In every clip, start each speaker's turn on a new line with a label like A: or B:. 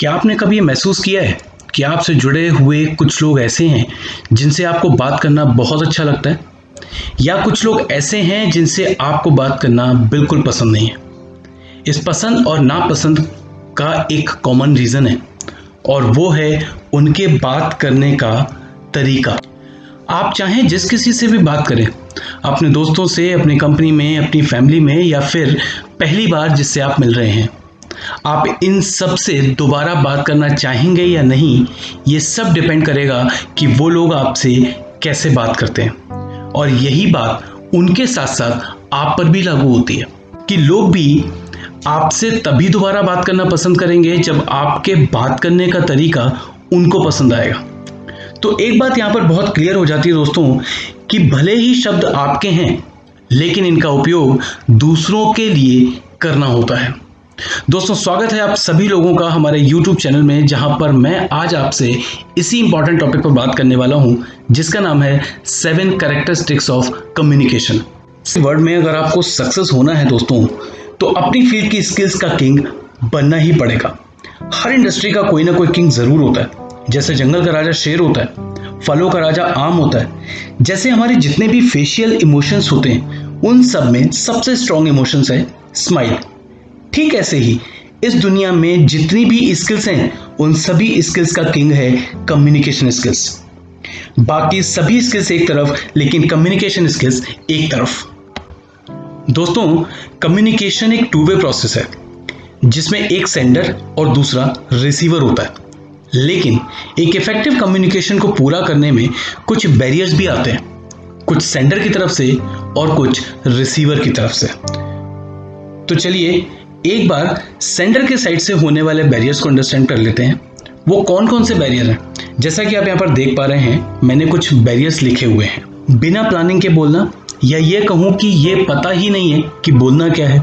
A: क्या आपने कभी ये महसूस किया है कि आपसे जुड़े हुए कुछ लोग ऐसे हैं जिनसे आपको बात करना बहुत अच्छा लगता है, या कुछ लोग ऐसे हैं जिनसे आपको बात करना बिल्कुल पसंद नहीं है। इस पसंद और नापसंद का एक कॉमन रीज़न है और वो है उनके बात करने का तरीका। आप चाहें जिस किसी से भी बात करें, अपने दोस्तों से, अपनी कंपनी में, अपनी फैमिली में, या फिर पहली बार जिससे आप मिल रहे हैं, आप इन सब से दोबारा बात करना चाहेंगे या नहीं, ये सब डिपेंड करेगा कि वो लोग आपसे कैसे बात करते हैं। और यही बात उनके साथ साथ आप पर भी लागू होती है कि लोग भी आपसे तभी दोबारा बात करना पसंद करेंगे जब आपके बात करने का तरीका उनको पसंद आएगा। तो एक बात यहाँ पर बहुत क्लियर हो जाती है दोस्तों, कि भले ही शब्द आपके हैं लेकिन इनका उपयोग दूसरों के लिए करना होता है। दोस्तों, स्वागत है आप सभी लोगों का हमारे YouTube चैनल में, जहां पर मैं आज आपसे इसी इंपॉर्टेंट टॉपिक पर बात करने वाला हूं, जिसका नाम है 7 कैरेक्टरिस्टिक्स ऑफ कम्युनिकेशन। इस वर्ड में अगर आपको सक्सेस होना है दोस्तों, तो अपनी फील्ड की स्किल्स का किंग बनना ही पड़ेगा। हर इंडस्ट्री का कोई ना कोई किंग जरूर होता है। जैसे जंगल का राजा शेर होता है, फलों का राजा आम होता है। जैसे हमारे जितने भी फेशियल इमोशंस होते हैं, उन सब में सबसे स्ट्रॉन्ग इमोशंस है स्माइल। ठीक ऐसे ही इस दुनिया में जितनी भी स्किल्स हैं, उन सभी स्किल्स का किंग है कम्युनिकेशन स्किल्स। बाकी सभी स्किल्स एक तरफ, लेकिन कम्युनिकेशन स्किल्स एक तरफ। दोस्तों, कम्युनिकेशन एक टू वे प्रोसेस है, जिसमें एक सेंडर और दूसरा रिसीवर होता है। लेकिन एक इफेक्टिव कम्युनिकेशन को पूरा करने में कुछ बैरियर्स भी आते हैं, कुछ सेंडर की तरफ से और कुछ रिसीवर की तरफ से। तो चलिए एक बार सेंडर के साइड से होने वाले बैरियर्स को अंडरस्टैंड कर लेते हैं। वो कौन कौन से बैरियर हैं? जैसा कि आप यहाँ पर देख पा रहे हैं, मैंने कुछ बैरियर्स लिखे हुए हैं। बिना प्लानिंग के बोलना, या ये कहूँ कि ये पता ही नहीं है कि बोलना क्या है।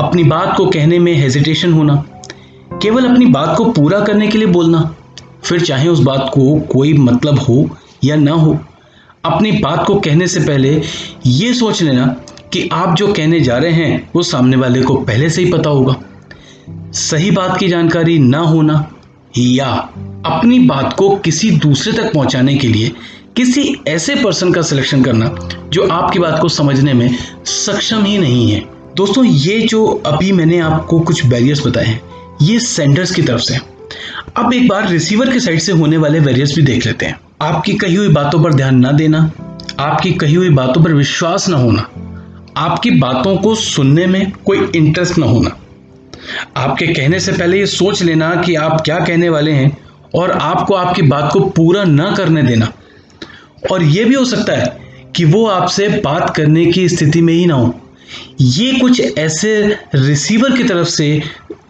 A: अपनी बात को कहने में हेजिटेशन होना, केवल अपनी बात को पूरा करने के लिए बोलना, फिर चाहे उस बात को कोई मतलब हो या ना हो। अपनी बात को कहने से पहले ये सोच लेना कि आप जो कहने जा रहे हैं वो सामने वाले को पहले से ही पता होगा। सही बात की जानकारी ना होना, या अपनी बात को किसी दूसरे तक पहुंचाने के लिए किसी ऐसे पर्सन का सिलेक्शन करना जो आपकी बात को समझने में सक्षम ही नहीं है। दोस्तों, ये जो अभी मैंने आपको कुछ बैरियर्स बताए हैं, ये सेंडर्स की तरफ से। अब एक बार रिसीवर की साइड से होने वाले बैरियर्स भी देख लेते हैं। आपकी कही हुई बातों पर ध्यान ना देना, आपकी कही हुई बातों पर विश्वास ना होना, आपकी बातों को सुनने में कोई इंटरेस्ट ना होना, आपके कहने से पहले ये सोच लेना कि आप क्या कहने वाले हैं और आपको आपकी बात को पूरा ना करने देना। और ये भी हो सकता है कि वो आपसे बात करने की स्थिति में ही ना हो। ये कुछ ऐसे रिसीवर की तरफ से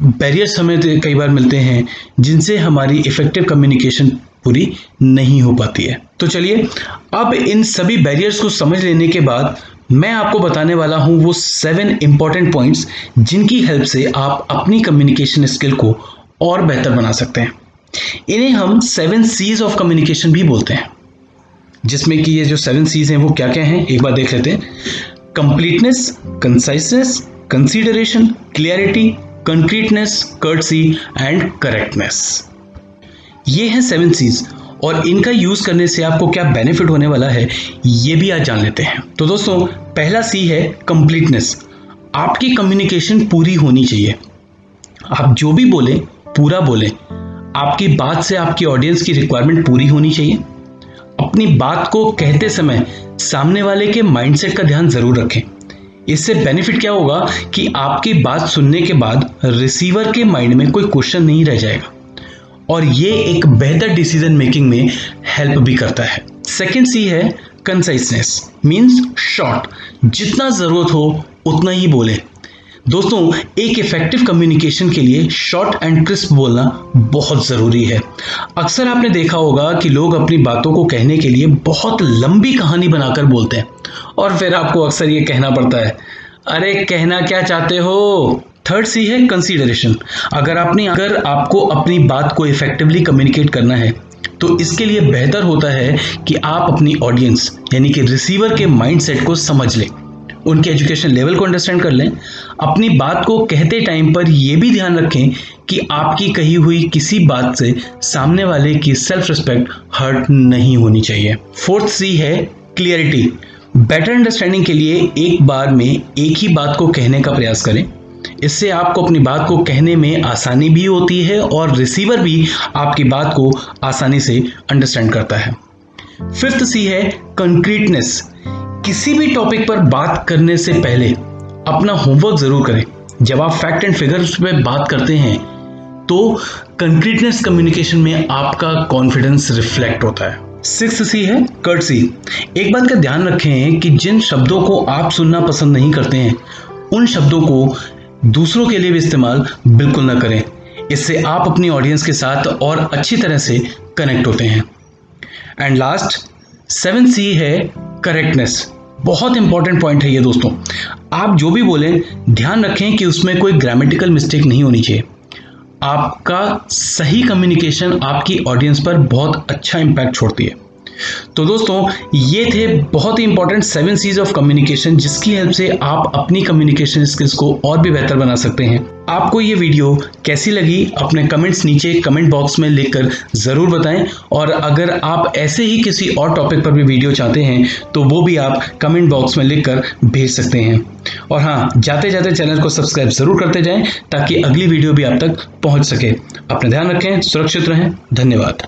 A: बैरियर्स हमें कई बार मिलते हैं जिनसे हमारी इफेक्टिव कम्युनिकेशन पूरी नहीं हो पाती है। तो चलिए अब इन सभी बैरियर्स को समझ लेने के बाद मैं आपको बताने वाला हूं वो 7 इंपॉर्टेंट पॉइंट्स, जिनकी हेल्प से आप अपनी कम्युनिकेशन स्किल को और बेहतर बना सकते हैं। इन्हें हम 7 C's ऑफ कम्युनिकेशन भी बोलते हैं, जिसमें कि ये जो 7 C's हैं वो क्या क्या हैं, एक बार देख लेते हैं। Completeness, conciseness, consideration, clarity, concreteness, courtesy and correctness. ये हैं 7 C's, और इनका यूज करने से आपको क्या बेनिफिट होने वाला है ये भी आज जान लेते हैं। तो दोस्तों, पहला C है कंप्लीटनेस। आपकी कम्युनिकेशन पूरी होनी चाहिए। आप जो भी बोलें पूरा बोलें। आपकी बात से आपकी ऑडियंस की रिक्वायरमेंट पूरी होनी चाहिए। अपनी बात को कहते समय सामने वाले के माइंडसेट का ध्यान जरूर रखें। इससे बेनिफिट क्या होगा कि आपकी बात सुनने के बाद रिसीवर के माइंड में कोई क्वेश्चन नहीं रह जाएगा, और ये एक बेहतर डिसीजन मेकिंग में हेल्प भी करता है। सेकेंड C है कंसाइसनेस, मीन्स शॉर्ट। जितना जरूरत हो उतना ही बोले। दोस्तों, एक इफेक्टिव कम्युनिकेशन के लिए शॉर्ट एंड क्रिस्प बोलना बहुत ज़रूरी है। अक्सर आपने देखा होगा कि लोग अपनी बातों को कहने के लिए बहुत लंबी कहानी बनाकर बोलते हैं, और फिर आपको अक्सर ये कहना पड़ता है, अरे कहना क्या चाहते हो। थर्ड C है कंसीडरेशन। अगर आपको अपनी बात को इफेक्टिवली कम्युनिकेट करना है, तो इसके लिए बेहतर होता है कि आप अपनी ऑडियंस यानी कि रिसीवर के माइंडसेट को समझ लें उनके एजुकेशन लेवल को अंडरस्टैंड कर लें। अपनी बात को कहते टाइम पर यह भी ध्यान रखें कि आपकी कही हुई किसी बात से सामने वाले की सेल्फ रिस्पेक्ट हर्ट नहीं होनी चाहिए। फोर्थ सी है क्लियरिटी। बेटर अंडरस्टैंडिंग के लिए एक बार में एक ही बात को कहने का प्रयास करें। इससे आपको अपनी बात को कहने में आसानी भी होती है और रिसीवर भी आपकी बात को आसानी से अंडरस्टैंड करता है। फिफ्थ सी है कंक्रीटनेस। किसी भी टॉपिक पर बात करने से पहले अपना होमवर्क जरूर करें। जब आप फैक्ट एंड फिगर्स पे बात करते हैं तो कंक्रीटनेस कम्युनिकेशन में आपका कॉन्फिडेंस रिफ्लेक्ट होता है। सिक्स्थ सी है कर्टसी। एक बात का ध्यान रखें कि जिन शब्दों को आप सुनना पसंद नहीं करते हैं उन शब्दों को दूसरों के लिए भी इस्तेमाल बिल्कुल ना करें। इससे आप अपनी ऑडियंस के साथ और अच्छी तरह से कनेक्ट होते हैं। एंड लास्ट 7 सी है करेक्टनेस। बहुत इंपॉर्टेंट पॉइंट है ये दोस्तों। आप जो भी बोलें ध्यान रखें कि उसमें कोई ग्रामेटिकल मिस्टेक नहीं होनी चाहिए। आपका सही कम्युनिकेशन आपकी ऑडियंस पर बहुत अच्छा इंपैक्ट छोड़ती है। तो दोस्तों ये थे बहुत ही इंपॉर्टेंट 7 C's ऑफ कम्युनिकेशन, जिसकी हेल्प से आप अपनी कम्युनिकेशन स्किल्स को और भी बेहतर बना सकते हैं। आपको ये वीडियो कैसी लगी अपने कमेंट्स नीचे कमेंट बॉक्स में लिखकर ज़रूर बताएं। और अगर आप ऐसे ही किसी और टॉपिक पर भी वीडियो चाहते हैं तो वो भी आप कमेंट बॉक्स में लिखकर भेज सकते हैं। और हाँ, जाते जाते चैनल को सब्सक्राइब ज़रूर करते जाएं ताकि अगली वीडियो भी आप तक पहुंच सके। अपना ध्यान रखें, सुरक्षित रहें। धन्यवाद।